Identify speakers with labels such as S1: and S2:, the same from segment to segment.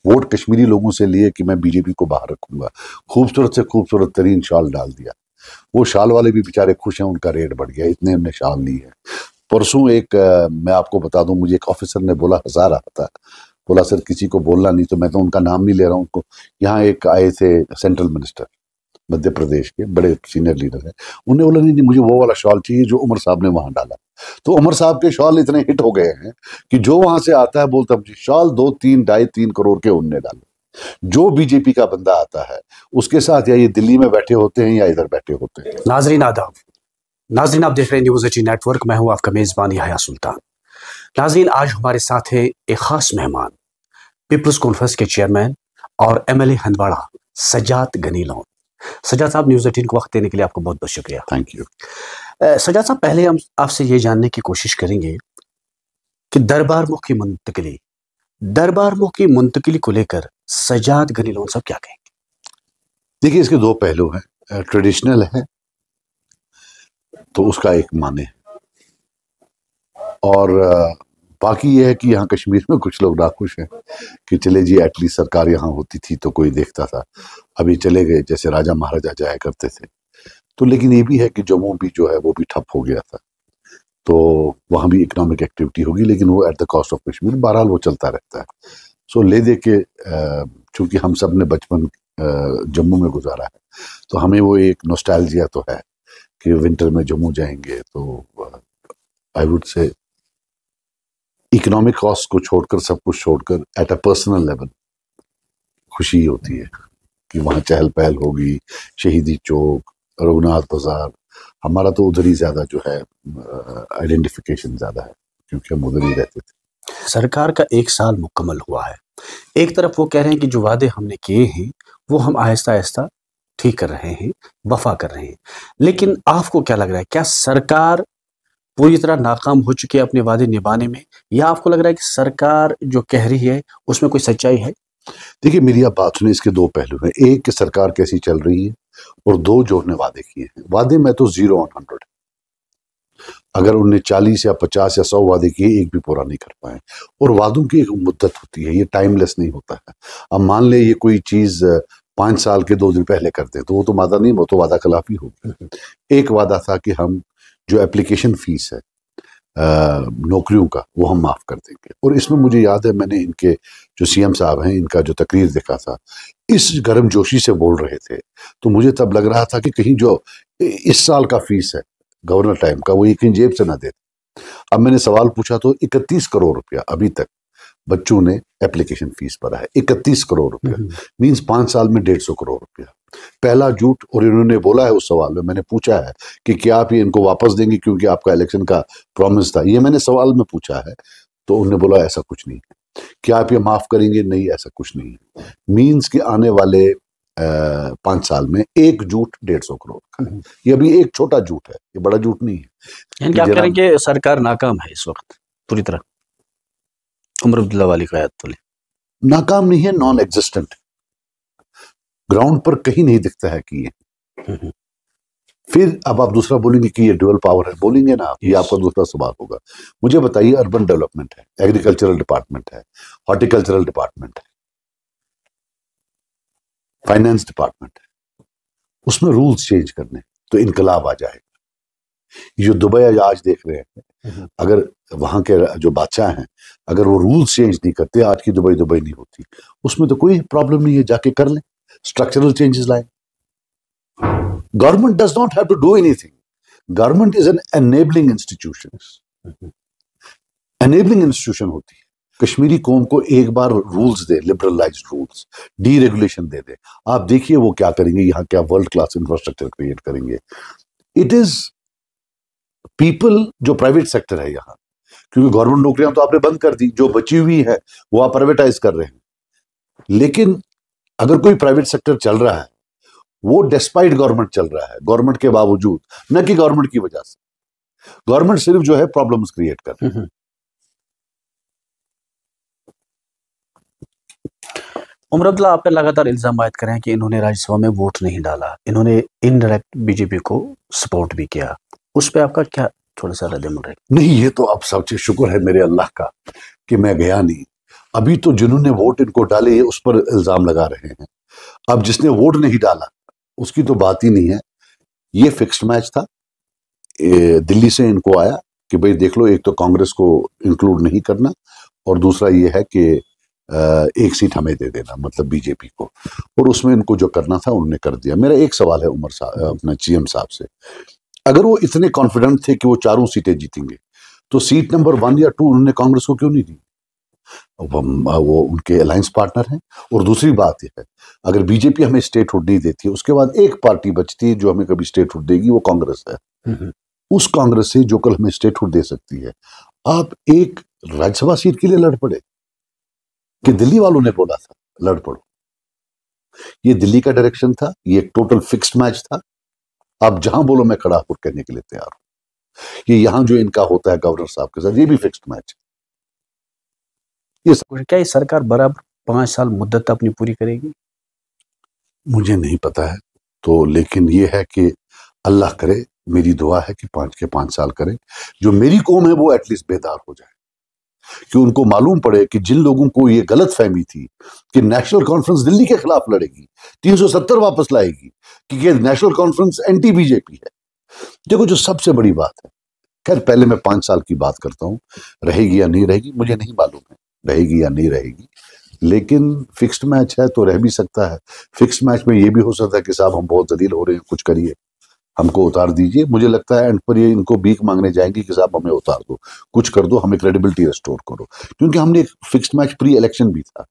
S1: Vote Kashmiri लोगों से लिए कि मैं बीजेपी को बाहर रखूंगा। खूबसूरत से खूबसूरत तरीन शॉल डाल दिया। वो शाल वाले भी बेचारे खुश हैं, उनका रेट बढ़ गया, इतने हमने शाल ली है। परसों एक मैं आपको बता दूं, मुझे एक ऑफिसर ने बोला, हंसा रहा था, बोला सर किसी को बोलना नहीं, तो मैं तो उनका नाम नहीं ले रहा हूँ उनको। यहाँ एक आए थे सेंट्रल मिनिस्टर मध्य प्रदेश के, बड़े सीनियर लीडर हैं, उन्होंने बोला नहीं मुझे वो वाला शॉल चाहिए जो उमर साहब ने वहां डाला। तो उमर साहब के शॉल इतने हिट हो गए हैं कि जो वहां से आता है बोलता मुझे शॉल 2-3 करोड़ के उनने डाले। जो बीजेपी का बंदा आता है उसके साथ या ये दिल्ली में बैठे होते हैं या इधर बैठे होते हैं।
S2: नाजरीन आदाब, नाजरीन आप देख रहे हैं न्यूज़ 18 नेटवर्क, मैं हूं आपका मेजबान याह्या सुल्तान। नाजरीन आज हमारे साथ है एक खास मेहमान, पीपल्स कॉन्फ्रेंस के चेयरमैन और MLA हंदवाड़ा सजाद गनी लोन। सजाद साहब, न्यूज़ 18 को वक्त देने के लिए आपको बहुत बहुत शुक्रिया।
S1: Thank you.
S2: सजाद साहब, पहले हम आपसे ये जानने की कोशिश करेंगे कि दरबार मुख की मुंतकिली को लेकर सजाद गनी लोन साहब क्या कहेंगे?
S1: देखिए, इसके दो पहलू हैं। ट्रेडिशनल है तो उसका एक माने, और बाकी यह है कि यहाँ कश्मीर में कुछ लोग नाखुश हैं कि चले जी एटलीस्ट सरकार यहाँ होती थी तो कोई देखता था, अभी चले गए, जैसे राजा महाराजा जाया करते थे। तो लेकिन ये भी है कि जम्मू भी जो है वो भी ठप हो गया था, तो वहाँ भी इकोनॉमिक एक्टिविटी होगी, लेकिन वो at the cost of Kashmir. बहरहाल वो चलता रहता है। सो ले दे के चूंकि हम सब ने बचपन जम्मू में गुजारा है, तो हमें वो एक नॉस्टैल्जिया तो है कि विंटर में जम्मू जाएंगे। तो I would say economic cost को छोड़कर, सब कुछ छोड़कर, एट अ पर्सनल लेवल खुशी होती है कि वहाँ चहल पहल होगी। शहीदी चौक, रघुनाथ बाजार, हमारा तो उधर ही ज्यादा जो है आइडेंटिफिकेशन ज्यादा है, क्योंकि हम उधर ही रहते थे।
S2: सरकार का 1 साल मुकम्मल हुआ है। एक तरफ वो कह रहे हैं कि जो वादे हमने किए हैं वो हम आहिस्ता आहिस्ता ठीक कर रहे हैं, वफा कर रहे हैं, लेकिन आपको क्या लग रहा है, क्या सरकार पूरी तरह नाकाम हो चुकी है अपने वादे निभाने में, या आपको लग रहा है कि सरकार जो कह रही है उसमें कोई सच्चाई है?
S1: देखिए, मेरी आप बात सुने, इसके दो पहलू हैं। एक कि सरकार कैसी चल रही है, और दो जो उन्होंने वादे किए हैं। वादे में तो 0 on 100। अगर उन्होंने 40 या 50 या 100 वादे किए, एक भी पूरा नहीं कर पाए। और वादों की एक मुद्दत होती है, ये टाइमलेस नहीं होता है। अब मान ले ये कोई चीज 5 साल के 2 दिन पहले करते तो वो तो वादा नहीं, वो तो वादा खिलाफी होगी। एक वादा था कि हम जो एप्लीकेशन फीस है नौकरियों का, वो हम माफ कर देंगे। और इसमें मुझे याद है, मैंने इनके जो CM साहब हैं, इनका जो तकरीर देखा था, इस गर्मजोशी से बोल रहे थे, तो मुझे तब लग रहा था कि कहीं जो इस साल का फीस है गवर्नर टाइम का, वो ये कहीं जेब से ना दे। अब मैंने सवाल पूछा तो 31 करोड़ रुपया अभी तक बच्चों ने एप्लीकेशन फीस भरा है। 31 करोड़ रुपया मीन्स 5 साल में 150 करोड़ रुपया। पहला झूठ। और इन्होंने बोला है, उस सवाल में मैंने पूछा है कि क्या आप ये इनको वापस देंगे क्योंकि आपका इलेक्शन का प्रॉमिस था, ये मैंने सवाल में पूछा है। तो उन्होंने बोला ऐसा कुछ नहीं है। क्या आप ये माफ करेंगे? नहीं, ऐसा कुछ नहीं है। मीन्स कि आने वाले 5 साल में एक झूठ 150 करोड़ का है। ये अभी एक छोटा झूठ है, ये बड़ा झूठ नहीं है।
S2: क्या करें कि सरकार नाकाम है इस वक्त पूरी तरह, उमर अब्दुल्ला वाली क़यादत वाली?
S1: नाकाम नहीं है, नॉन एग्जिस्टेंट। ग्राउंड पर कहीं नहीं दिखता है कि ये। फिर अब आप दूसरा बोलेंगे कि ये ड्यूअल पावर है, बोलेंगे ना, ये आपका दूसरा सवाल होगा। मुझे बताइए, अर्बन डेवलपमेंट है, एग्रीकल्चरल डिपार्टमेंट है, हॉर्टिकल्चरल डिपार्टमेंट है, फाइनेंस डिपार्टमेंट है, उसमें रूल्स चेंज करने तो इनकलाब आ जाएगा। जो दुबई आज देख रहे हैं, अगर वहां के जो बादशाह हैं, अगर वो रूल्स चेंज नहीं करते, आज की दुबई दुबई नहीं होती। उसमें तो कोई प्रॉब्लम नहीं है, जाके कर लें, स्ट्रक्चरल चेंजेस लाएं। Government does not have to do anything. Government is an enabling institution. Enabling institution होती है। कश्मीरी कौम को एक बार रूल्स दे, लिबरलाइज्ड रूल्स, डीरेगुलेशन दे दे, आप देखिए वो क्या करेंगे, यहाँ क्या वर्ल्ड क्लास इंफ्रास्ट्रक्चर क्रिएट करेंगे। इट इज पीपल, जो प्राइवेट सेक्टर है यहाँ, क्योंकि गवर्नमेंट नौकरियां तो आपने बंद कर दी, जो बची हुई है वो आप प्राइवेटाइज कर रहे हैं। लेकिन अगर कोई प्राइवेट सेक्टर चल रहा है, वो डिस्पाइट गवर्नमेंट चल रहा है, गवर्नमेंट के बावजूद, न कि गवर्नमेंट की वजह से। गवर्नमेंट सिर्फ जो है प्रॉब्लम्स क्रिएट कर रही है।
S2: उमर अब्दुल्ला आप पे लगातार इल्जाम आयद कर रहे हैं कि इन्होंने राज्यसभा में वोट नहीं डाला, इन्होंने इनडायरेक्ट बीजेपी को सपोर्ट भी किया, उस पर आपका क्या थोड़ा सा रद्द-ए-अमल है?
S1: नहीं, ये तो अब सबसे शुक्र है मेरे अल्लाह का कि मैं गया नहीं। अभी तो जिन्होंने वोट इनको डाले उस पर इल्जाम लगा रहे हैं। अब जिसने वोट नहीं डाला उसकी तो बात ही नहीं है। ये फिक्स्ड मैच था। दिल्ली से इनको आया कि भाई देख लो, एक तो कांग्रेस को इंक्लूड नहीं करना और दूसरा ये है कि एक सीट हमें दे देना, मतलब बीजेपी को। और उसमें इनको जो करना था उन्होंने कर दिया। मेरा एक सवाल है उमर साहब, अपना सीएम साहब से, अगर वो इतने कॉन्फिडेंट थे कि वो चारों सीटें जीतेंगे तो सीट नंबर 1 या 2 उन्होंने कांग्रेस को क्यों नहीं दी? वो उनके अलायंस पार्टनर हैं। और दूसरी बात यह है, अगर बीजेपी हमें स्टेटहुड नहीं देती है, उसके बाद एक पार्टी बचती है जो हमें कभी स्टेटहुड देगी, वो कांग्रेस है। उस कांग्रेस से जो कल हमें स्टेटहुड दे सकती है। आप एक राज्यसभा सीट के लिए लड़ पड़े कि दिल्ली वालों ने बोला था लड़ पड़ो। ये दिल्ली का डायरेक्शन था, ये एक टोटल फिक्स्ड मैच था। आप जहां बोलो मैं खड़ा होकर करने के लिए तैयार हूं। ये यहां जो इनका होता है गवर्नर साहब के साथ, ये भी फिक्स्ड मैच है।
S2: क्या ये सरकार बराबर 5 साल मुद्दत अपनी पूरी करेगी?
S1: मुझे नहीं पता है, तो लेकिन ये है कि अल्लाह करे, मेरी दुआ है कि 5 के 5 साल करे। जो मेरी कौम है वो एटलीस्ट बेदार हो जाए, कि उनको मालूम पड़े कि जिन लोगों को ये गलत फहमी थी कि नेशनल कॉन्फ्रेंस दिल्ली के खिलाफ लड़ेगी, 370 वापस लाएगी, कि ये नेशनल कॉन्फ्रेंस एंटी बीजेपी है। देखो, जो सबसे बड़ी बात है, खैर पहले मैं 5 साल की बात करता हूं, रहेगी या नहीं रहेगी मुझे नहीं मालूम है, रहेगी या नहीं रहेगी, लेकिन फिक्स्ड मैच है तो रह भी सकता है। फिक्स्ड मैच में ये भी हो सकता है कि साहब हम बहुत जलील हो रहे हैं, कुछ करिए, हमको उतार दीजिए। मुझे लगता है एंड पर ये इनको भीख मांगने जाएंगे कि साहब हमें उतार दो, कुछ कर दो, हमें क्रेडिबिलिटी रिस्टोर करो। क्योंकि हमने एक फिक्स्ड मैच प्री इलेक्शन भी था,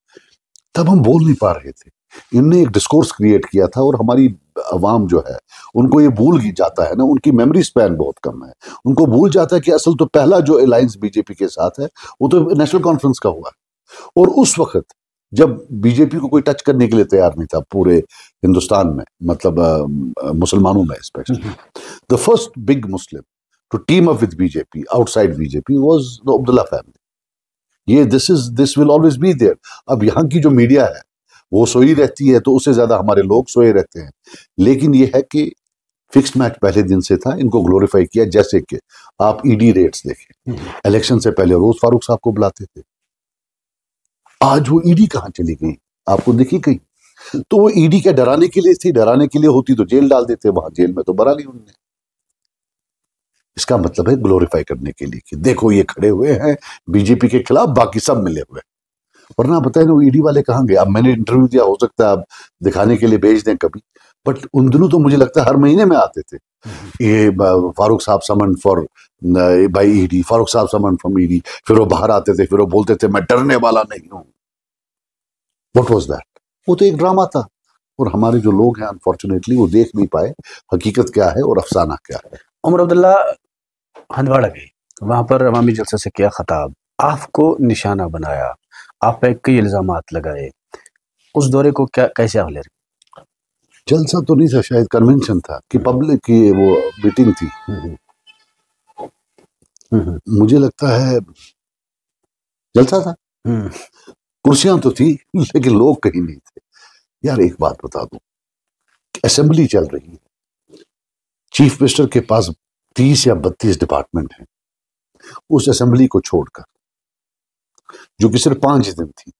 S1: तब हम बोल नहीं पा रहे थे। इनने एक डिस्कोर्स क्रिएट किया था और हमारी अवाम जो है उनको ये भूल ही जाता है ना, उनकी मेमोरी स्पैन बहुत कम है। उनको भूल जाता है कि असल तो पहला जो अलायंस बीजेपी के साथ है वो तो नेशनल कॉन्फ्रेंस का हुआ। और उस वक्त जब बीजेपी को कोई टच करने के लिए तैयार नहीं था पूरे हिंदुस्तान में, मतलब मुसलमानों में specially, the first big Muslim to team up with BJP outside BJP was the Abdullah family. ये this will always be there. अब यहाँ की जो मीडिया है वो सोई रहती है, तो उससे ज्यादा हमारे लोग सोए रहते हैं। लेकिन ये है कि फिक्स्ड मैच पहले दिन से था, इनको ग्लोरीफाई किया। जैसे कि आप ईडी रेट्स देखें, इलेक्शन से पहले रोज फारूक साहब को बुलाते थे, आज वो ईडी कहां चली गई, आपको दिखी कहीं? तो वो ईडी क्या डराने के लिए थी? डराने के लिए होती तो जेल डाल देते, वहां जेल में तो भरा नहीं उन्होंने। इसका मतलब है ग्लोरीफाई करने के लिए कि देखो ये खड़े हुए हैं बीजेपी के खिलाफ, बाकी सब मिले हुए। वरना बताए ना वो ईडी वाले कहां गए? अब मैंने इंटरव्यू दिया, हो सकता है आप दिखाने के लिए भेज दें कभी, बट उन दिनों तो मुझे लगता है हर महीने में आते थे, ये फारूक साहब समन फॉर बाई ईडी, फारूक साहब समन फ्रॉम ईडी। फिर वो बाहर आते थे, फिर वो बोलते थे मैं डरने वाला नहीं हूं। What was that? वो तो एक ड्रामा था। और हमारे जो लोग हैं अनफॉर्चुनेटली वो देख नहीं पाए हकीकत क्या है और अफसाना क्या है।
S2: उमर अब्दुल्ला हंदवाड़ा गए, वहां पर अवामी जलसे से किया खताब, आपको निशाना बनाया, आप पे कई इल्जामात लगाए, उस दौरे को क्या कैसे आप ले रहे?
S1: जलसा तो नहीं था, शायद कन्वेंशन था कि पब्लिक की वो मीटिंग थी। मुझे लगता है जलसा था। कुर्सियां तो थी लेकिन लोग कहीं नहीं थे। यार एक बात बता दूं, असेंबली चल रही है, चीफ मिनिस्टर के पास 30 या 32 डिपार्टमेंट हैं। उस असेंबली को छोड़कर, जो कि सिर्फ 5 दिन थी,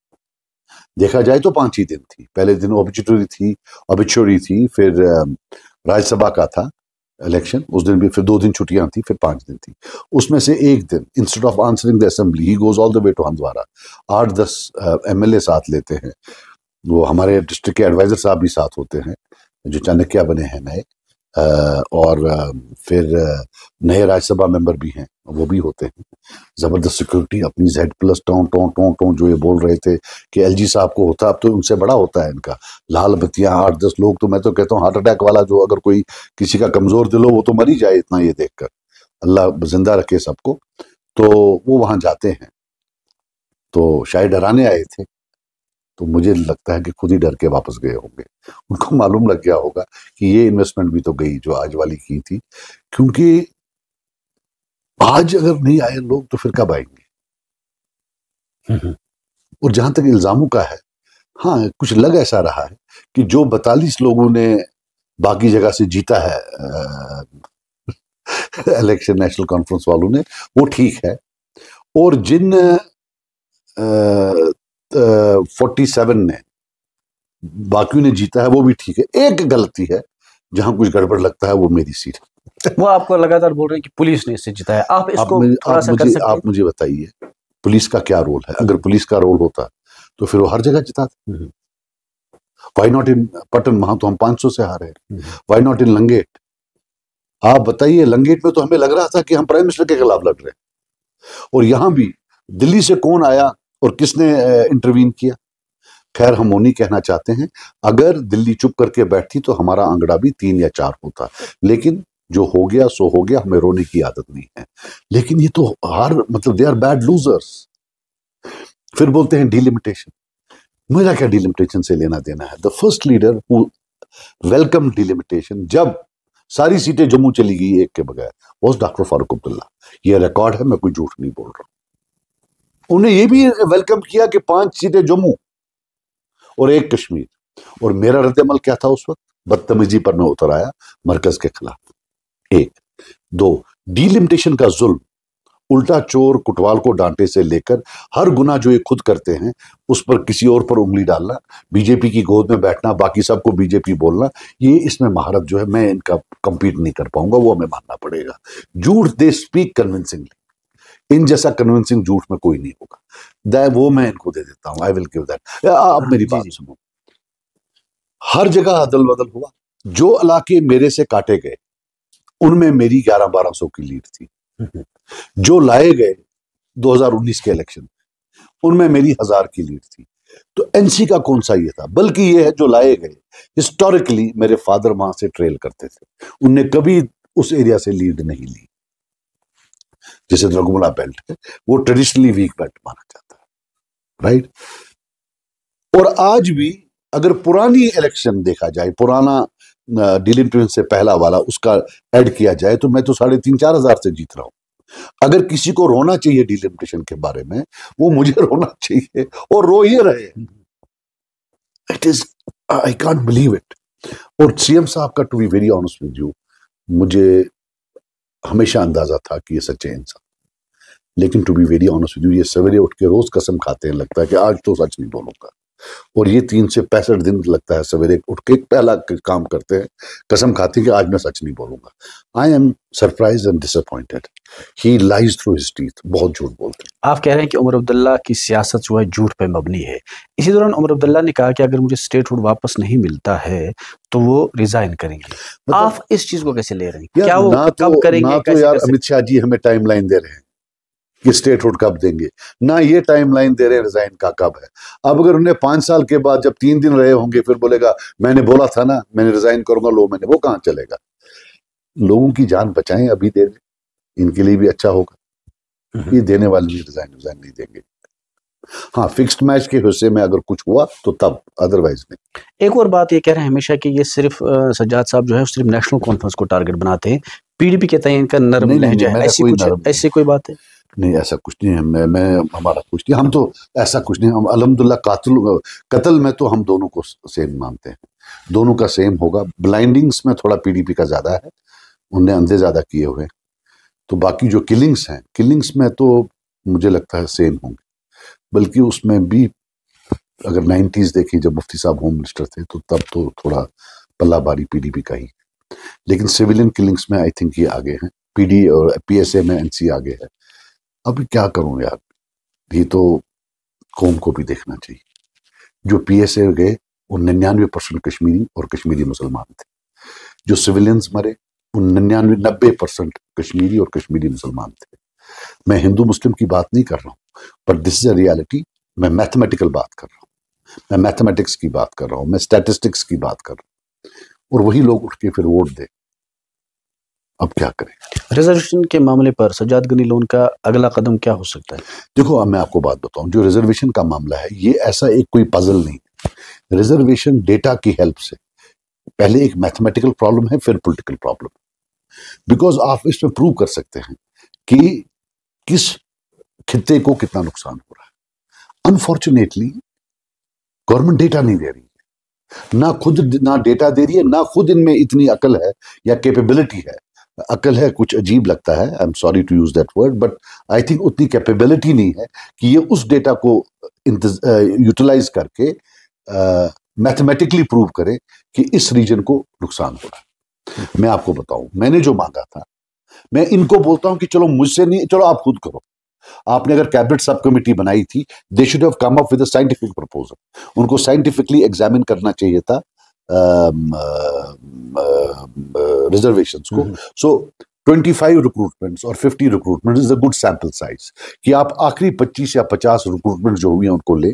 S1: देखा जाए तो 5 ही दिन थी। पहले दिन ऑबिचुरी थी, फिर राज्यसभा का था इलेक्शन, उस दिन भी, फिर 2 दिन छुट्टियां थी, फिर 5 दिन थी। उसमें से एक दिन instead of answering the assembly ही goes all the way to Handwara. 8-10 MLA साथ लेते हैं, वो हमारे डिस्ट्रिक्ट के एडवाइजर साहब भी साथ होते हैं जो चाणक्य बने हैं नए, और फिर नए राज्यसभा मेंबर भी हैं, वो भी होते हैं। जबरदस्त सिक्योरिटी, अपनी Z+ टों जो ये बोल रहे थे कि एलजी साहब को होता, अब तो उनसे बड़ा होता है इनका। लाल बत्तियां, 8-10 लोग, तो मैं तो कहता हूँ हार्ट अटैक वाला जो अगर कोई किसी का कमजोर दिल हो वो तो मर ही जाए इतना ये देखकर, अल्लाह जिंदा रखे सबको। तो वो वहां जाते हैं, तो शायद डराने आए थे, तो मुझे लगता है कि खुद ही डर के वापस गए होंगे। उनको मालूम लग गया होगा कि ये इन्वेस्टमेंट भी तो गई जो आज वाली की थी, क्योंकि आज अगर नहीं आए लोग तो फिर कब आएंगे? और जहां तक इल्जामों का है, हाँ कुछ लग ऐसा रहा है कि जो 42 लोगों ने बाकी जगह से जीता है इलेक्शन नेशनल कॉन्फ्रेंस वालों ने, वो ठीक है। और जिन 47 ने, बाकी ने जीता है वो भी ठीक है, एक गलती है जहां कुछ गड़बड़ लगता है वो मेरी सीट है।
S2: वो आपको लगातार बोल रहे हैं कि पुलिस ने इससे जिताया, आप इसको थोड़ा सा कर सकते हैं?
S1: आप मुझे बताइए पुलिस का क्या रोल है? अगर पुलिस का रोल होता तो फिर वो हर जगह जिताते। वाई नॉट इन पटन, वहां तो हम 500 से हारे हैं। Why not in Langate? आप बताइए, लंगेट में तो हमें लग रहा था कि हम प्राइम मिनिस्टर के खिलाफ लड़ रहे हैं, और यहां भी दिल्ली से कौन आया और किसने इंटरवीन किया? खैर, हम वो नहीं कहना चाहते हैं। अगर दिल्ली चुप करके बैठी तो हमारा आंकड़ा भी 3 या 4 होता, लेकिन जो हो गया सो हो गया, हमें रोने की आदत नहीं है। लेकिन ये तो हार, मतलब दे आर बैड लूजर्स। फिर बोलते हैं डिलिमिटेशन। मेरा क्या डिलिमिटेशन से लेना देना है? The first leader who welcome delimitation, जब सारी सीटें जम्मू चली गई एक के बगैर, वाज डॉक्टर फारूक अब्दुल्ला। ये रिकॉर्ड है, मैं कोई झूठ नहीं बोल रहा। उन्हें ये भी वेलकम किया कि 5 सीटें जम्मू और 1 कश्मीर। और मेरा रद्द-ए-अमल क्या था उस वक्त? बदतमीजी पर मैं उतर आया मरकज के खिलाफ। 1 2 डिलिमिटेशन का जुल्म, उल्टा चोर कुटवाल को डांटे से लेकर हर गुनाह जो ये खुद करते हैं उस पर किसी और पर उंगली डालना, बीजेपी की गोद में बैठना, बाकी सबको बीजेपी बोलना, ये इसमें महारत जो है मैं इनका कंपीट नहीं कर पाऊंगा, वो हमें मानना पड़ेगा। झूठ दे स्पीक कन्विंसिंगली, इन जैसा कन्विंसिंग झूठ में कोई नहीं होगा। वो मैं इनको दे देता हूं, आई विल गिव दैट। आप मेरी बात सुनो, हर जगह अदल बदल हुआ। जो इलाके मेरे से काटे गए उनमें मेरी 1100-1200 की लीड थी। जो लाए गए 2019 के इलेक्शन उनमें मेरी 1000 की लीड थी। तो एनसी का कौन सा ये था? बल्कि ये है जो लाए गए हिस्टोरिकली मेरे फादर वहां से ट्रेल करते थे, उनने कभी उस एरिया से लीड नहीं ली। जैसे द्रगुमला बेल्ट है, वो ट्रेडिशनली वीक बेल्ट माना जाता है, राइट? और आज भी अगर पुरानी इलेक्शन देखा जाए, पुराना डिलिमिटेशन से पहला वाला उसका ऐड किया जाए, तो मैं तो 3,500-4 हजार से जीत रहा हूं। अगर किसी को रोना चाहिए डिलिमिटेशन के बारे में, वो मुझे रोना चाहिए, और रो ही रहे। It is, I can't believe it. और सीएम साहब का, to be very honest with you, मुझे हमेशा अंदाजा था कि ये सच्चे इंसान, लेकिन to be very honest with you, ये सवेरे उठ के रोज कसम खाते हैं, लगता है कि आज तो सच नहीं बोलूंगा। और ये 3 से 65 दिन लगता है सवेरे उठ के पहला काम करते हैं, कसम खाते हैं कि आज मैं सच नहीं बोलूंगा। I am surprise and disappointed. He lies through his teeth, बहुत झूठ बोलते हैं।
S2: आप कह रहे हैं कि उमर अब्दुल्ला की सियासत जो है झूठ पे मबनी है। इसी दौरान उमर अब्दुल्ला ने कहा कि अगर मुझे स्टेटहुड वापस नहीं मिलता है तो वो रिजाइन करेंगे। मतलब आप इस चीज को कैसे ले रहे हैं? क्या वो कब करेंगे?
S1: ना तो यार अमित शाह जी हमें टाइमलाइन दे रहे हैं कि स्टेटहुड कब देंगे, ना ये टाइमलाइन दे रहे हैं रिजाइन का कब है। अब अगर उन्हें 5 साल के बाद जब 3 दिन रहे होंगे फिर बोलेगा मैंने बोला था ना मैंने रिजाइन करूंगा, लो मैंने, वो कहां चलेगा? लोगों की जान बचाएं, अभी दे दें, इनके लिए भी अच्छा होगा। ये देने वाले भी रिजाइन नहीं देंगे। हाँ, फिक्स्ड मैच के हिस्से में अगर कुछ हुआ तो तब, अदरवाइज नहीं।
S2: एक और बात ये कह रहे हैं हमेशा कि ये सिर्फ सज्जाद साहब जो है सिर्फ नेशनल कॉन्फ्रेंस को टारगेट बनाते हैं, पीडीपी के तय इनका नरम लहजा है, ऐसी कोई बात है?
S1: नहीं, ऐसा कुछ नहीं है। मैं हमारा कुछ नहीं, हम तो ऐसा कुछ नहीं। हम अल्हम्दुलिल्लाह कत्ल में तो हम दोनों को सेम मानते हैं, दोनों का सेम होगा। ब्लाइंडिंग्स में थोड़ा पीडीपी का ज्यादा है, उनने अंधे ज्यादा किए हुए। तो बाकी जो किलिंग्स हैं, किलिंग्स में तो मुझे लगता है सेम होंगे। बल्कि उसमें भी अगर 90s देखी, जब मुफ्ती साहब होम मिनिस्टर थे, तो तब तो थोड़ा पल्ला भारी पीडीपी का ही। लेकिन सिविलियन किलिंग्स में आई थिंक ये आगे हैं, पीडी और पीएसए में एनसी आगे है। अभी क्या करूं यार, ये तो कौम को भी देखना चाहिए। जो पीएसए गए वो 99% कश्मीरी और कश्मीरी मुसलमान थे। जो सिविलियंस मरे वो 90% कश्मीरी और कश्मीरी मुसलमान थे। मैं हिंदू मुस्लिम की बात नहीं कर रहा हूँ, पर दिस इज अ रियलिटी। मैं मैथमेटिकल बात कर रहा हूँ, मैं मैथमेटिक्स की बात कर रहा हूँ, मैं स्टैटिस्टिक्स की बात कर रहा हूँ, और वही लोग उठ के फिर वोट दे। अब क्या करें?
S2: रिजर्वेशन के मामले पर सज्जाद गनी लोन का अगला कदम क्या हो सकता है?
S1: देखो, अब मैं आपको बात बताऊं, जो रिजर्वेशन का मामला है ये ऐसा एक कोई पजल नहीं। रिजर्वेशन डेटा की हेल्प से, पहले एक मैथमेटिकल प्रॉब्लम है, फिर पॉलिटिकल प्रॉब्लम। बिकॉज आप इसमें प्रूव कर सकते हैं कि किस खित्ते को कितना नुकसान हो रहा है। अनफॉर्चुनेटली गवर्नमेंट डेटा नहीं दे रही है, ना डेटा दे रही है, ना खुद इनमें इतनी अकल है या कैपेबिलिटी है अकल है कुछ अजीब लगता है, I am sorry to use that word, but I think उतनी कैपेबिलिटी नहीं है कि ये उस डेटा को यूटिलाइज करके मैथमेटिकली प्रूव करे कि इस रीजन को नुकसान हो रहा है। मैं आपको बताऊं, मैंने जो मांगा था, मैं इनको बोलता हूं कि चलो मुझसे नहीं, चलो आप खुद करो। आपने अगर कैबिनेट सब कमेटी बनाई थी, they should have come up with a scientific proposal. उनको साइंटिफिकली एग्जामिन करना चाहिए था रिजर्वेशंस को। सो 25 रिक्रूटमेंट्स और 50 recruitment is a good sample size, कि आप आखिरी 25 या 50 रिक्रूटमेंट जो हुई हैं उनको ले,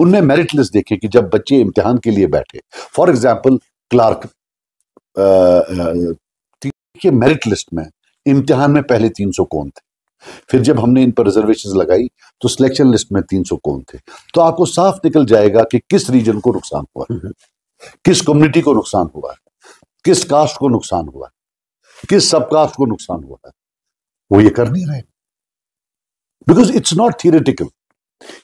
S1: उनमें मेरिट लिस्ट देखें कि जब बच्चे इम्तिहान के लिए बैठे, फॉर एग्जाम्पल क्लार्क के मेरिट लिस्ट में इम्तिहान में पहले 300 कौन थे, फिर जब हमने इन पर रिजर्वेशंस लगाई तो सिलेक्शन लिस्ट में 300 कौन थे, तो आपको साफ निकल जाएगा कि किस रीजन को नुकसान हुआ है, किस कम्युनिटी को नुकसान हुआ है, किस कास्ट को नुकसान हुआ है, किस सब कास्ट को नुकसान हुआ है। वो ये कर नहीं रहे, बिकॉज इट्स नॉट थियरेटिकल,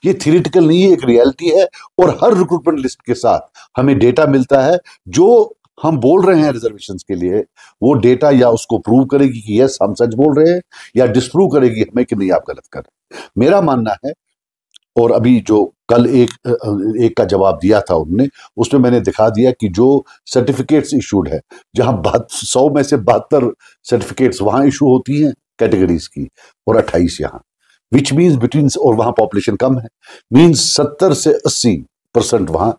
S1: ये थियरेटिकल नहीं है, एक रियलिटी है। और हर रिक्रूटमेंट लिस्ट के साथ हमें डेटा मिलता है, जो हम बोल रहे हैं रिजर्वेशंस के लिए, वो डेटा या उसको प्रूव करेगी कि यस हम सच बोल रहे हैं, या डिस्प्रूव करेगी हमें कि नहीं आप गलत कर रहे हैं। मेरा मानना है, और अभी जो कल एक का जवाब दिया था उन्होंने, उसमें मैंने दिखा दिया कि जो सर्टिफिकेट्स इशूड है, जहां 100 में से 72 सर्टिफिकेट्स वहां इशू होती हैं कैटेगरीज की, और 28 यहाँ, विच मीन्स बिटवीन, और वहां पॉपुलेशन कम है, मीन्स 70 से 80% वहां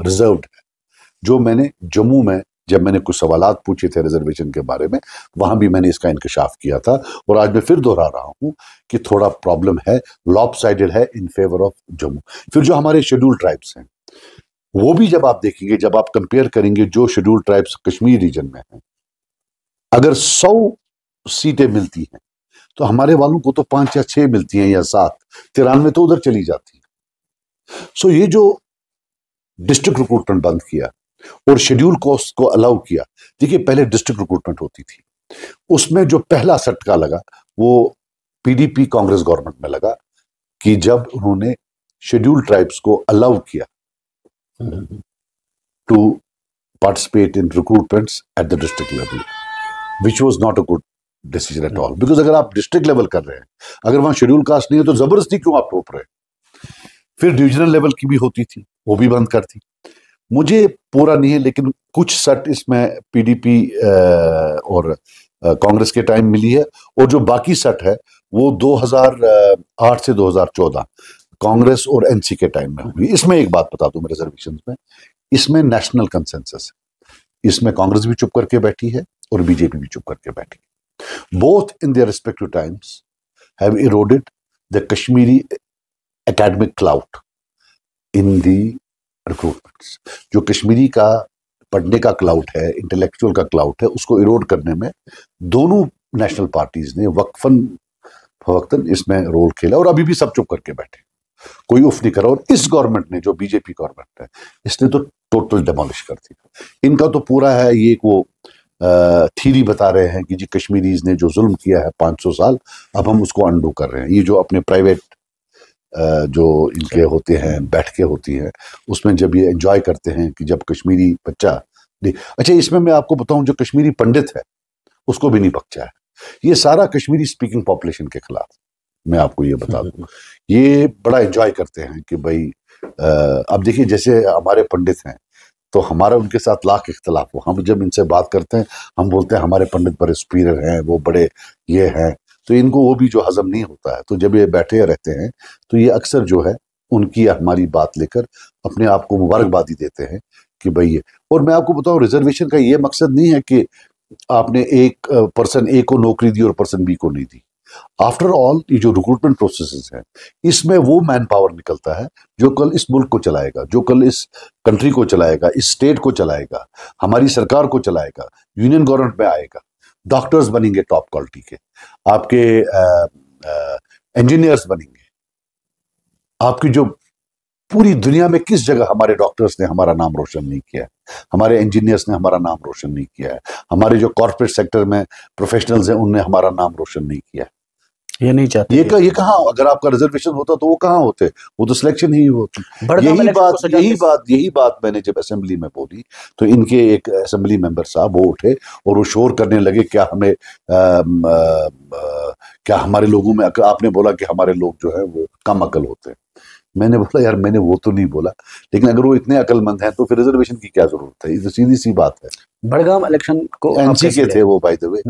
S1: रिजर्व्ड है। जो मैंने जम्मू में, जब मैंने कुछ सवालात पूछे थे रिजर्वेशन के बारे में, वहां भी मैंने इसका इंकशाफ किया था, और आज मैं फिर दोहरा रहा हूं कि थोड़ा प्रॉब्लम है, लॉपसाइडेड है इन फेवर ऑफ जम्मू। फिर जो हमारे शेड्यूल्ड ट्राइब्स हैं, वो भी जब आप देखेंगे, जब आप कंपेयर करेंगे जो शेड्यूल्ड ट्राइब्स कश्मीर रीजन में हैं, अगर 100 सीटें मिलती हैं तो हमारे वालों को तो 5 या 6 मिलती हैं, या 7, 93 तो उधर चली जाती है। सो ये जो डिस्ट्रिक्ट रिक्रूटमेंट बंद किया और शेड्यूल कास्ट को अलाउ किया, देखिए पहले डिस्ट्रिक्ट रिक्रूटमेंट होती थी, उसमें जो पहला झटका लगा वो पीडीपी कांग्रेस गवर्नमेंट में लगा, कि जब उन्होंने शेड्यूल ट्राइब्स को अलाउ किया to participate in recruitments at the district level, which was not a good decision at all. Because अगर आप डिस्ट्रिक्ट लेवल कर रहे हैं, अगर वहां शेड्यूल कास्ट नहीं है तो जबरदस्ती क्यों आप रोक रहे हैं। फिर डिविजनल लेवल की भी होती थी, वो भी बंद कर दी। मुझे पूरा नहीं है, लेकिन कुछ सट इसमें पीडीपी और कांग्रेस के टाइम मिली है, और जो बाकी सट है वो 2008 से 2014 कांग्रेस और एनसी के टाइम में हुई। इसमें एक बात बता दूं मैं रिजर्वेशन में, इसमें नेशनल कंसेंसस है, इसमें कांग्रेस भी चुप करके बैठी है और बीजेपी भी चुप करके बैठी है। Both in their respective times have eroded the Kashmiri academic clout in the recruitments. जो कश्मीरी का पढ़ने का क्लाउड है, इंटेलेक्चुअल का क्लाउड है, उसको इरोड करने में दोनों नेशनल पार्टीज ने वक्फन फवक्तन इसमें रोल खेला, और अभी भी सब चुप करके बैठे, कोई उफ नहीं करा। और इस गवर्नमेंट ने, जो बीजेपी गवर्नमेंट है, इसने तो टोटल डेमोलिश कर दिया। इनका तो पूरा है ये, वो थीरी बता रहे हैं कि जी कश्मीरीज ने जो जुल्म किया है 500 साल, अब हम उसको अंडू कर रहे हैं। ये जो अपने प्राइवेट जो इनके होते हैं, बैठकें होती हैं, उसमें जब ये एंजॉय करते हैं कि जब कश्मीरी बच्चा, अच्छा इसमें मैं आपको बताऊं, जो कश्मीरी पंडित है उसको भी नहीं बख्शा है। ये सारा कश्मीरी स्पीकिंग पॉपुलेशन के खिलाफ, मैं आपको ये बता दूं, ये बड़ा एंजॉय करते हैं कि भाई अब देखिए जैसे हमारे पंडित हैं तो हमारा उनके साथ लाख इख्तलाफ हो, हम जब इनसे बात करते हैं हम बोलते हैं हमारे पंडित बड़े सुपीरियर हैं, वो बड़े ये हैं, तो इनको वो भी जो हजम नहीं होता है। तो जब ये बैठे रहते हैं तो ये अक्सर जो है उनकी हमारी बात लेकर अपने आप को मुबारकबादी देते हैं कि भाई ये। और मैं आपको बताऊं, रिजर्वेशन का ये मकसद नहीं है कि आपने एक पर्सन ए को नौकरी दी और पर्सन बी को नहीं दी। आफ्टर ऑल ये जो रिक्रूटमेंट प्रोसेसेस हैं, इसमें वो मैन पावर निकलता है जो कल इस मुल्क को चलाएगा, जो कल इस कंट्री को चलाएगा, इस स्टेट को चलाएगा, हमारी सरकार को चलाएगा, यूनियन गवर्नमेंट में आएगा। डॉक्टर्स बनेंगे टॉप क्वालिटी के, आपके इंजीनियर्स बनेंगे, आपकी जो पूरी दुनिया में किस जगह हमारे डॉक्टर्स ने हमारा नाम रोशन नहीं किया है, हमारे इंजीनियर्स ने हमारा नाम रोशन नहीं किया है, हमारे जो कॉर्पोरेट सेक्टर में प्रोफेशनल्स हैं उनने हमारा नाम रोशन नहीं किया है।
S2: ये नहीं चाहते।
S1: ये कहाँ, अगर आपका रिजर्वेशन होता तो वो कहाँ होते, वो तो सिलेक्शन ही होती।
S2: बड़गाम
S1: यही बात मैंने जब असेंबली में बोली तो इनके एक असेंबली मेंबर साहब वो उठे और वो शोर करने लगे, क्या हमें क्या हमारे लोगों में, आपने बोला कि हमारे लोग जो है वो कम अकल होते हैं। मैंने बोला यार मैंने वो तो नहीं बोला, लेकिन अगर वो इतने अकलमंद हैं तो फिर रिजर्वेशन की क्या जरूरत है, ये तो सीधी सी बात है।
S2: बड़गाम इलेक्शन को
S1: एनसी के थे वो बाय द वे,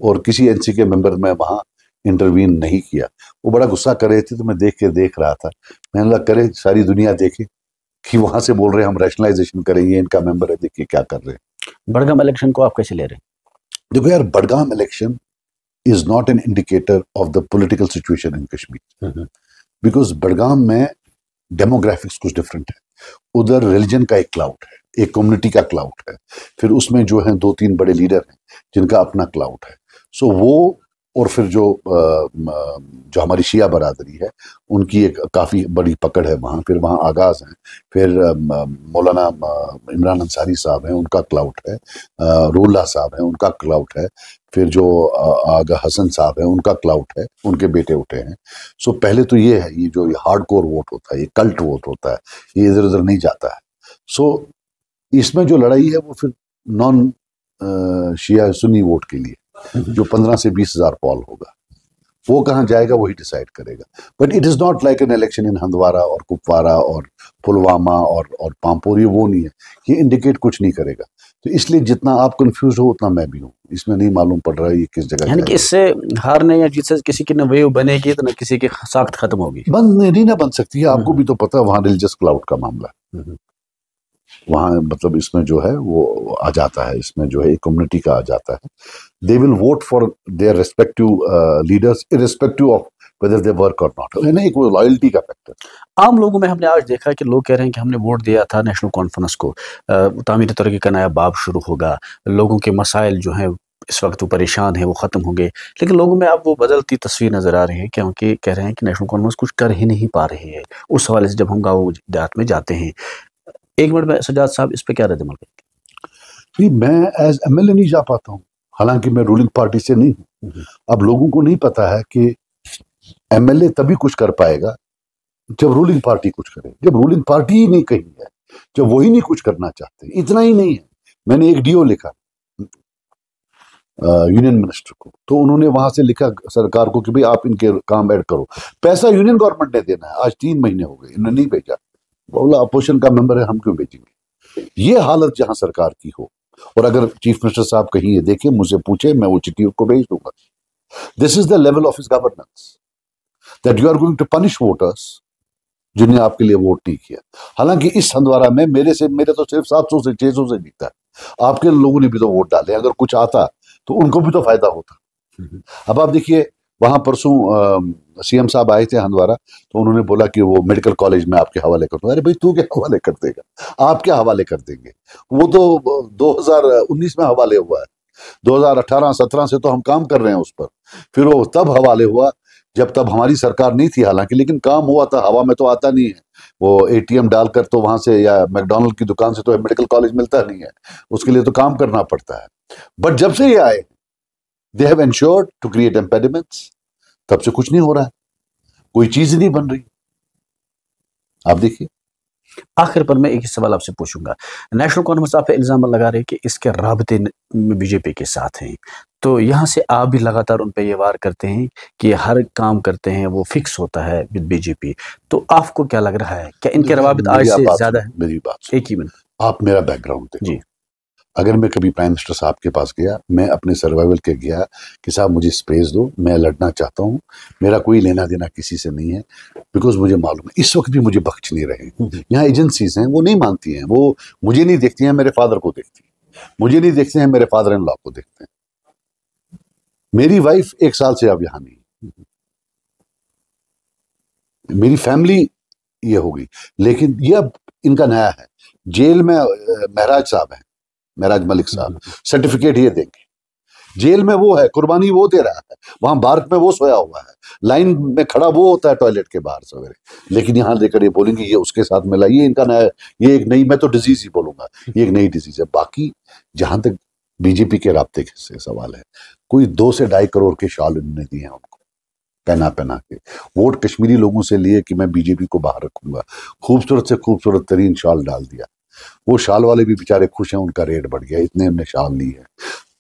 S1: और किसी एनसी के मेंबर में वहां इंटरवीन नहीं किया। वो बड़ा गुस्सा कर रहे थे तो मैं देख रहा था। मैंने लगा करे सारी दुनिया देखे कि वहां से बोल रहे हैं हम रैशनलाइजेशन करेंगे, इनका मेंबर है, देखिए क्या कर रहे हैं।
S2: बड़गाम इलेक्शन को आप कैसे ले रहे हैं?
S1: देखो यार, Budgam election is not an indicator of the political situation in Kashmir, because Budgam में डेमोग्राफिक्स कुछ डिफरेंट है। उधर रिलीजन का एक क्लाउड है, एक कम्युनिटी का क्लाउड है, फिर उसमें जो है 2-3 बड़े लीडर हैं जिनका अपना क्लाउड है। सो वो, और फिर जो हमारी शिया बरादरी है उनकी एक काफ़ी बड़ी पकड़ है वहाँ। फिर वहाँ आगाज़ हैं, फिर मौलाना इमरान अंसारी साहब हैं, उनका क्लाउड है, रूल्ला साहब हैं, उनका क्लाउड है, फिर जो आगा हसन साहब हैं उनका क्लाउड है, उनके बेटे उठे हैं। सो पहले तो ये है, ये जो हार्ड कोर वोट होता है, ये कल्ट वोट होता है, ये इधर उधर नहीं जाता है। सो इसमें जो लड़ाई है वो फिर नॉन शिया सुन्नी वोट के लिए, जो 15 से 20 हज़ार पॉल होगा, वो कहाँ जाएगा वही डिसाइड करेगा। But it is not like an election in Handwara और कुपवारा और पुलवामा और पामपोर, ये वो नहीं है, ये इंडिकेट कुछ नहीं करेगा। तो इसलिए जितना आप कंफ्यूज हो उतना मैं भी हूँ, इसमें नहीं मालूम पड़ रहा है ये किस जगह।
S2: यानी कि इससे हारने या जीत से किसी की न वेव बनेगी तो न किसी की साख्त खत्म होगी,
S1: बंद नहीं ना बन सकती है। आपको भी तो पता है वहाँ रिलीजियस क्लाउड का मामला है, वहाँ मतलब इसमें जो है वो आ जाता है, इसमें जो है एक कम्युनिटी का आ जाता है। They will vote for their respective leaders irrespective of whether they work और नॉट, है ना, एक वो लॉयल्टी का फैक्टर।
S2: आम लोगों में हमने आज देखा कि लोग कह रहे हैं कि हमने वोट दिया था नेशनल कॉन्फ्रेंस को, तामीर तरक्की का नया बाब शुरू होगा, लोगों के मसाइल जो हैं इस वक्त वो परेशान है वो ख़त्म होंगे, लेकिन लोगों में अब वो बदलती तस्वीर नज़र आ रही है क्योंकि कह रहे हैं कि नेशनल कॉन्फ्रेंस कुछ कर ही नहीं पा रही है। उस हवाले से जब हम गाँव देहात में जाते हैं, एक मिनट में सजाद साहब इस पे क्या रद्द अमल करेंगे?
S1: नहीं, मैं एज एमएलए नहीं जा पाता हूँ, हालांकि मैं रूलिंग पार्टी से नहीं हूँ। अब लोगों को नहीं पता है कि एमएलए तभी कुछ कर पाएगा जब रूलिंग पार्टी कुछ करे। जब रूलिंग पार्टी ही नहीं कही है, जब वही नहीं कुछ करना चाहते, इतना ही नहीं है, मैंने एक डीओ लिखा यूनियन मिनिस्टर को, तो उन्होंने वहां से लिखा सरकार को कि भाई आप इनके काम ऐड करो। पैसा यूनियन गवर्नमेंट ने देना है, आज 3 महीने हो गए इन्होंने नहीं भेजा। बोला अपोजिशन का मेंबर है, हम क्यों भेजेंगे। ये हालत जहां सरकार की हो, और अगर चीफ मिनिस्टर साहब कहीं ये देखे, मुझे पूछे, मैं वो चिट्ठी को भेज दूंगा। This is the level of his governance, that you are going to punish voters जिन्हें आपके लिए वोट नहीं किया। हालांकि इस हंदवारा में मेरे तो सिर्फ 700 से 600 से जीता है, आपके लोगों ने भी तो वोट डाले, अगर कुछ आता तो उनको भी तो फायदा होता। अब आप देखिए, वहां परसों सीएम साहब आए थे हंदवारा, तो उन्होंने बोला कि वो मेडिकल कॉलेज में आपके हवाले कर दूंगा। अरे भाई तू क्या हवाले कर देगा, आप क्या हवाले कर देंगे, वो तो 2019 में हवाले हुआ है, 2018-17 से तो हम काम कर रहे हैं उस पर। फिर वो तब हवाले हुआ जब तब हमारी सरकार नहीं थी हालांकि, लेकिन काम हुआ था, हवा में तो आता नहीं है। वो एटीएम डालकर तो वहां से या मैकडॉनल्ड की दुकान से तो मेडिकल कॉलेज मिलता नहीं है, उसके लिए तो काम करना पड़ता है। बट जब से ये आए, they have ensured to create impediments, तब से कुछ नहीं हो रहा है, कोई चीज नहीं बन रही। आप देखिए।
S2: आखिर पर मैं एक ही सवाल आपसे पूछूंगा, नेशनल कॉन्फ्रेंस आप पे इल्जाम लगा रहे हैं कि इसके राबते बीजेपी के साथ हैं, तो यहाँ से आप भी लगातार उन पे ये वार करते हैं कि हर काम करते हैं वो फिक्स होता है विद बीजेपी, तो आपको क्या लग रहा है, क्या इनके रवाबित आज से ज्यादा है?
S1: मेरी बात
S2: एक ही मिनट,
S1: आप मेरा बैकग्राउंड देखो
S2: जी।
S1: अगर मैं कभी प्राइम मिनिस्टर साहब के पास गया, मैं अपने सर्वाइवल के गया कि साहब मुझे स्पेस दो, मैं लड़ना चाहता हूँ, मेरा कोई लेना देना किसी से नहीं है, बिकॉज मुझे मालूम है इस वक्त भी मुझे बख्श नहीं रहे। यहाँ एजेंसीज हैं, वो नहीं मानती हैं, वो मुझे नहीं देखती हैं, मेरे फादर को देखती हैं, मुझे नहीं देखते हैं, मेरे फादर इन लॉ को देखते हैं। मेरी वाइफ 1 साल से अब यहाँ नहीं, मेरी फैमिली ये होगी, लेकिन ये अब इनका नया है। जेल में महराज साहब हैं, महराज मलिक साहब, सर्टिफिकेट ये देंगे। जेल में वो है, कुर्बानी वो दे रहा है, वहां बार्क में वो सोया हुआ है, लाइन में खड़ा वो होता है टॉयलेट के बाहर सवेरे, लेकिन यहाँ लेकर ये बोलेंगे ये उसके साथ मिला, ये इनका नया, ये एक नई, मैं तो डिजीज ही बोलूंगा, ये एक नई डिजीज है। बाकी जहां तक बीजेपी के राब्ते से सवाल है, कोई 2 से 2.5 करोड़ के शाल इन्होंने दिए हैं उनको, पहना पहना के वोट कश्मीरी लोगों से लिए कि मैं बीजेपी को बाहर रखूंगा। खूबसूरत से खूबसूरत तरीन शॉल डाल दिया। वो शाल वाले भी बेचारे खुश हैं, उनका रेट बढ़ गया, इतने हमने शाल ली है।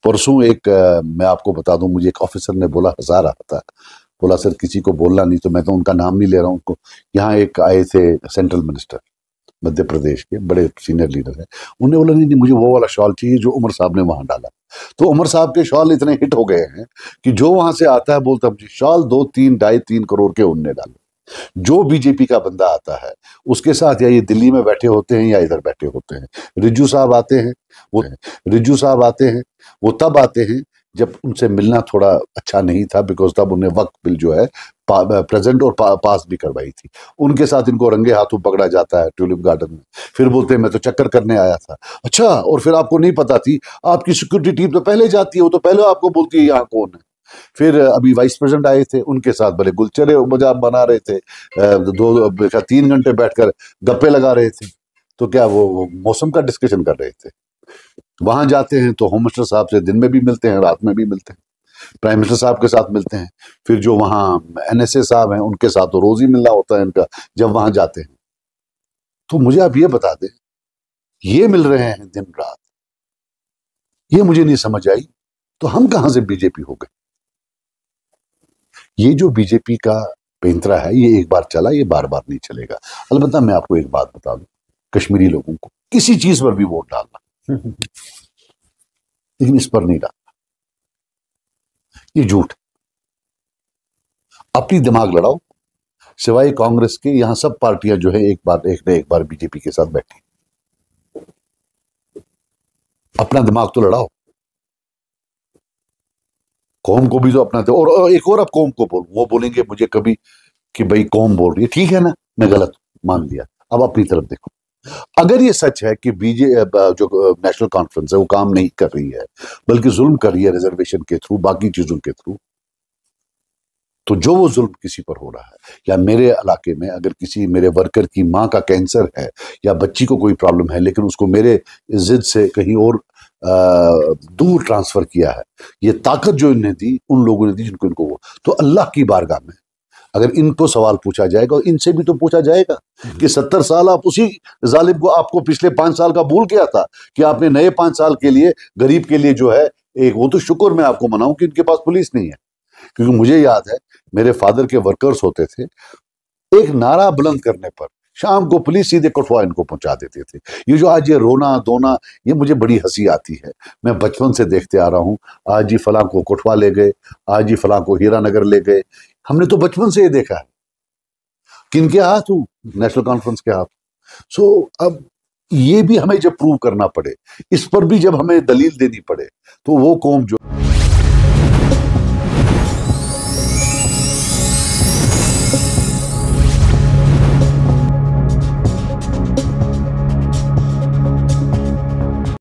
S1: परसों एक मैं आपको बता दूं, मुझे एक ऑफिसर ने बोला, हंसा रहा था, बोला सर किसी को बोलना नहीं, तो मैं तो उनका नाम नहीं ले रहा हूँ उनको। यहाँ एक आए थे सेंट्रल मिनिस्टर मध्य प्रदेश के, बड़े सीनियर लीडर हैं, उन्होंने बोला नहीं नहीं मुझे वो वाला शॉल चाहिए जो उमर साहब ने वहां डाला। तो उमर साहब के शॉल इतने हिट हो गए हैं कि जो वहां से आता है बोलता मुझे शॉल 2-3 करोड़ के उनने डाले। जो बीजेपी का बंदा आता है उसके साथ या ये दिल्ली में बैठे होते हैं या इधर बैठे होते हैं। रिज्जू साहब आते हैं, वो तब आते हैं जब उनसे मिलना थोड़ा अच्छा नहीं था, बिकॉज तब उन्हें वक्त बिल जो है प्रेजेंट और पास भी करवाई थी। उनके साथ इनको रंगे हाथों पकड़ा जाता है ट्यूलिप गार्डन में, फिर बोलते हैं मैं तो चक्कर करने आया था। अच्छा, और फिर आपको नहीं पता थी, आपकी सिक्योरिटी टीम तो पहले जाती है, वो तो पहले आपको बोलती है यहाँ कौन है। फिर अभी वाइस प्रेसिडेंट आए थे, उनके साथ भले गुलचरे मजाक बना रहे थे, 2-3 घंटे बैठकर गप्पे लगा रहे थे, तो क्या वो मौसम का डिस्कशन कर रहे थे। वहां जाते हैं तो होम मिनिस्टर साहब से दिन में भी मिलते हैं, रात में भी मिलते हैं, प्राइम मिनिस्टर साहब के साथ मिलते हैं, फिर जो वहां एनएसए साहब हैं उनके साथ तो रोज ही मिलना होता है इनका जब वहां जाते हैं। तो मुझे आप ये बता दें, ये मिल रहे हैं दिन रात, ये मुझे नहीं समझ आई, तो हम कहां से बीजेपी हो गए। ये जो बीजेपी का पेंतरा है ये एक बार चला, ये बार बार नहीं चलेगा। अलबत्ता मैं आपको एक बात बता दूं, कश्मीरी लोगों को किसी चीज पर भी वोट डालना, लेकिन इस पर नहीं डालना, ये झूठ। अपनी दिमाग लड़ाओ, सिवाय कांग्रेस के यहां सब पार्टियां जो है एक न एक बार बीजेपी के साथ बैठी। अपना दिमाग तो लड़ाओ, कौम को भी तो अपना दो। और एक और अब कौम को बोल, वो बोलेंगे मुझे कभी कि भाई कौम बोल रही है, ठीक है ना, मैं गलत मान लिया, अब अपनी तरफ देखो। अगर ये सच है कि जो नेशनल कॉन्फ्रेंस है वो काम नहीं कर रही है बल्कि जुल्म कर रही है रिजर्वेशन के थ्रू, बाकी चीजों के थ्रू, तो जो वो जुल्म किसी पर हो रहा है, या मेरे इलाके में अगर किसी मेरे वर्कर की माँ का कैंसर है या बच्ची को कोई प्रॉब्लम है लेकिन उसको मेरे जिद से कहीं और दूर ट्रांसफर किया है, ये ताकत जो इन्हें दी उन लोगों ने दी जिनको इनको वो, तो अल्लाह की बारगाह में अगर इनको सवाल पूछा जाएगा और इनसे भी तो पूछा जाएगा कि 70 साल आप उसी जालिम को, आपको पिछले 5 साल का भूल गया था कि आपने नए 5 साल के लिए गरीब के लिए जो है एक, वो तो शुक्र मैं आपको मनाऊं कि इनके पास पुलिस नहीं है। क्योंकि मुझे याद है मेरे फादर के वर्कर्स होते थे, एक नारा बुलंद करने पर शाम को पुलिस सीधे कठुआ इनको पहुंचा देते थे। ये जो आज ये रोना धोना, ये मुझे बड़ी हंसी आती है। मैं बचपन से देखते आ रहा हूं, आज जी फलां को कठुआ ले गए, आज जी फलां को हीरानगर ले गए, हमने तो बचपन से ये देखा है। किनके हाथ हूं? नेशनल कॉन्फ्रेंस के हाथ। सो अब ये भी हमें जब प्रूव करना पड़े, इस पर भी जब हमें दलील देनी पड़े, तो वो कौम जो